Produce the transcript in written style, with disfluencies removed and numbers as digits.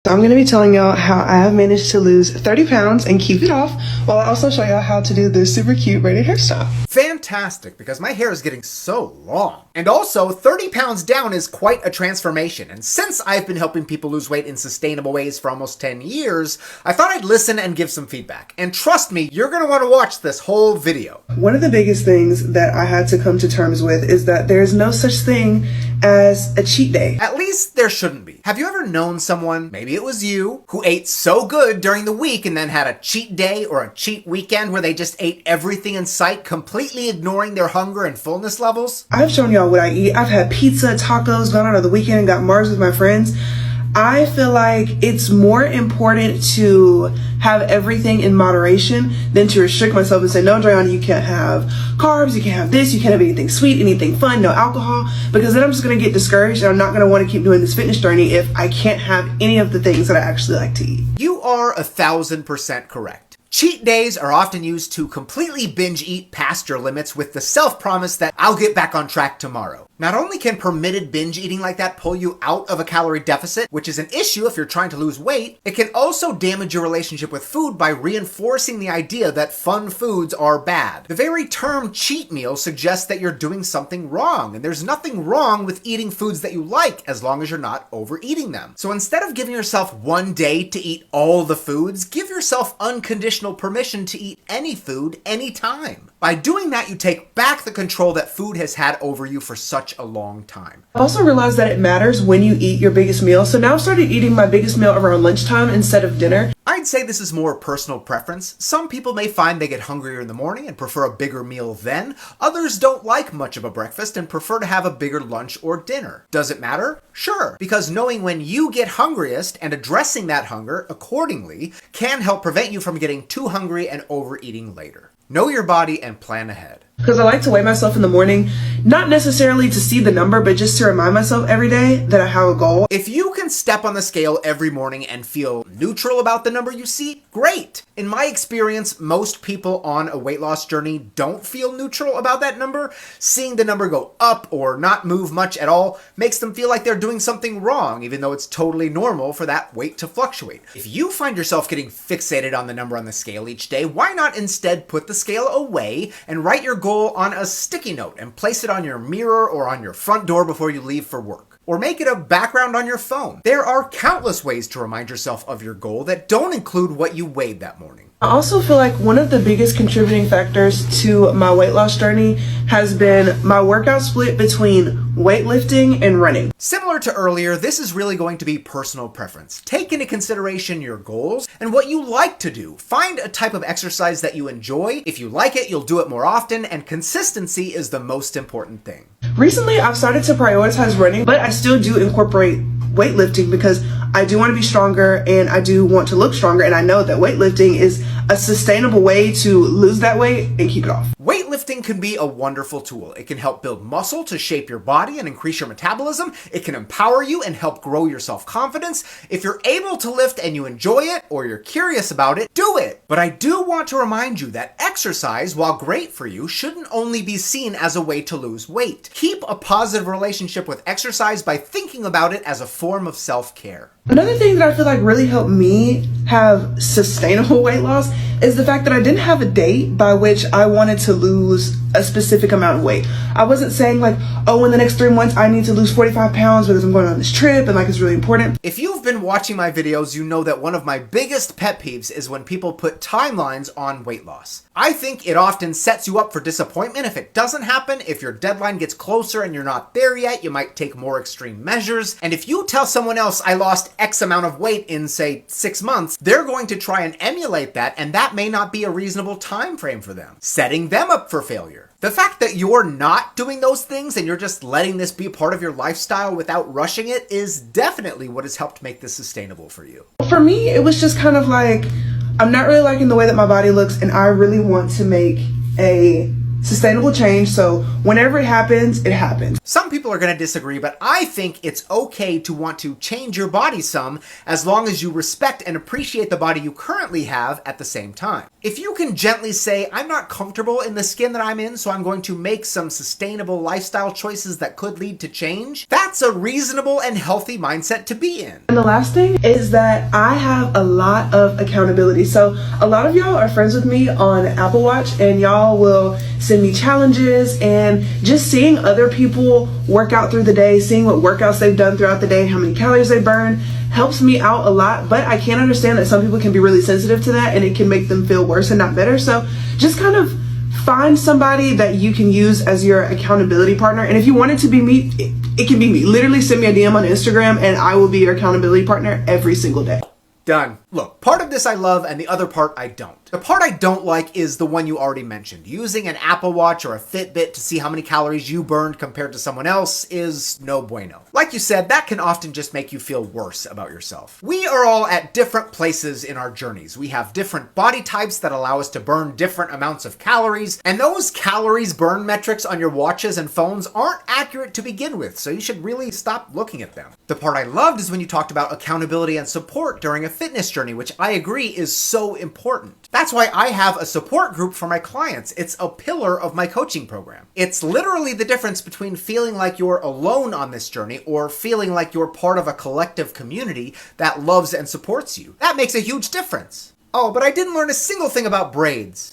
So I'm going to be telling y'all how I have managed to lose 30 pounds and keep it off, while I also show y'all how to do this super cute braided hairstyle. Fantastic, because my hair is getting so long. And also, 30 pounds down is quite a transformation, and since I've been helping people lose weight in sustainable ways for almost 10 years, I thought I'd listen and give some feedback. And trust me, you're going to want to watch this whole video. One of the biggest things that I had to come to terms with is that there's no such thing as a cheat day. At least there shouldn't be. Have you ever known someone, maybe it was you, who ate so good during the week and then had a cheat day or a cheat weekend where they just ate everything in sight, completely ignoring their hunger and fullness levels? I've shown y'all what I eat. I've had pizza, tacos, gone out on the weekend and got Mars with my friends. I feel like it's more important to have everything in moderation than to restrict myself and say, no, Driana, you can't have carbs, you can't have this, you can't have anything sweet, anything fun, no alcohol, because then I'm just going to get discouraged and I'm not going to want to keep doing this fitness journey if I can't have any of the things that I actually like to eat. You are 1,000% correct. Cheat days are often used to completely binge eat past your limits with the self-promise that I'll get back on track tomorrow. Not only can permitted binge eating like that pull you out of a calorie deficit, which is an issue if you're trying to lose weight, it can also damage your relationship with food by reinforcing the idea that fun foods are bad. The very term cheat meal suggests that you're doing something wrong, and there's nothing wrong with eating foods that you like as long as you're not overeating them. So instead of giving yourself one day to eat all the foods, give yourself unconditional permission to eat any food, anytime. By doing that, you take back the control that food has had over you for such a long time. I also realized that it matters when you eat your biggest meal, so now I've started eating my biggest meal around lunchtime instead of dinner. I'd say this is more personal preference. Some people may find they get hungrier in the morning and prefer a bigger meal then. Others don't like much of a breakfast and prefer to have a bigger lunch or dinner. Does it matter? Sure, because knowing when you get hungriest and addressing that hunger accordingly can help prevent you from getting too hungry and overeating later. Know your body and plan ahead. Because I like to weigh myself in the morning, not necessarily to see the number, but just to remind myself every day that I have a goal. If you can step on the scale every morning and feel neutral about the number you see, great. In my experience, most people on a weight loss journey don't feel neutral about that number. Seeing the number go up or not move much at all makes them feel like they're doing something wrong, even though it's totally normal for that weight to fluctuate. If you find yourself getting fixated on the number on the scale each day, why not instead put the scale away and write your goal on a sticky note and place it on your mirror or on your front door before you leave for work. Or make it a background on your phone. There are countless ways to remind yourself of your goal that don't include what you weighed that morning. I also feel like one of the biggest contributing factors to my weight loss journey has been my workout split between weightlifting and running. Similar to earlier, this is really going to be personal preference. Take into consideration your goals and what you like to do. Find a type of exercise that you enjoy. If you like it, you'll do it more often, and consistency is the most important thing. Recently, I've started to prioritize running, but I still do incorporate weightlifting because I do want to be stronger and I do want to look stronger, and I know that weightlifting is a sustainable way to lose that weight and keep it off. Weightlifting can be a wonderful tool. It can help build muscle to shape your body and increase your metabolism. It can empower you and help grow your self-confidence. If you're able to lift and you enjoy it, or you're curious about it, do it. But I do want to remind you that exercise, while great for you, shouldn't only be seen as a way to lose weight. Keep a positive relationship with exercise by thinking about it as a form of self-care. Another thing that I feel like really helped me have sustainable weight loss is the fact that I didn't have a date by which I wanted to lose a specific amount of weight. I wasn't saying like, oh, in the next 3 months I need to lose 45 pounds because I'm going on this trip and like it's really important. If you've been watching my videos, you know that one of my biggest pet peeves is when people put timelines on weight loss. I think it often sets you up for disappointment if it doesn't happen. If your deadline gets closer and you're not there yet, you might take more extreme measures. And if you tell someone else I lost X amount of weight in, say, 6 months, they're going to try and emulate that, and that may not be a reasonable time frame for them, setting them up for failure. The fact that you're not doing those things and you're just letting this be part of your lifestyle without rushing it is definitely what has helped make this sustainable for you. For me, it was just kind of like, I'm not really liking the way that my body looks and I really want to make a sustainable change, so whenever it happens, it happens. Some people are going to disagree, but I think it's okay to want to change your body some as long as you respect and appreciate the body you currently have at the same time. If you can gently say, I'm not comfortable in the skin that I'm in, so I'm going to make some sustainable lifestyle choices that could lead to change, that's a reasonable and healthy mindset to be in. And the last thing is that I have a lot of accountability. So a lot of y'all are friends with me on Apple Watch, and y'all will send me challenges, and just seeing other people work out through the day, seeing what workouts they've done throughout the day, how many calories they burn, helps me out a lot. But I can understand that some people can be really sensitive to that and it can make them feel worse and not better. So just kind of find somebody that you can use as your accountability partner. And if you want it to be me, it can be me. Literally send me a DM on Instagram and I will be your accountability partner every single day. Done. Look, part of this I love and the other part I don't. The part I don't like is the one you already mentioned. Using an Apple Watch or a Fitbit to see how many calories you burned compared to someone else is no bueno. Like you said, that can often just make you feel worse about yourself. We are all at different places in our journeys. We have different body types that allow us to burn different amounts of calories, and those calories burn metrics on your watches and phones aren't accurate to begin with, so you should really stop looking at them. The part I loved is when you talked about accountability and support during a fitness journey, which I agree is so important. That's why I have a support group for my clients. It's a pillar of my coaching program. It's literally the difference between feeling like you're alone on this journey or feeling like you're part of a collective community that loves and supports you. That makes a huge difference. Oh, but I didn't learn a single thing about braids.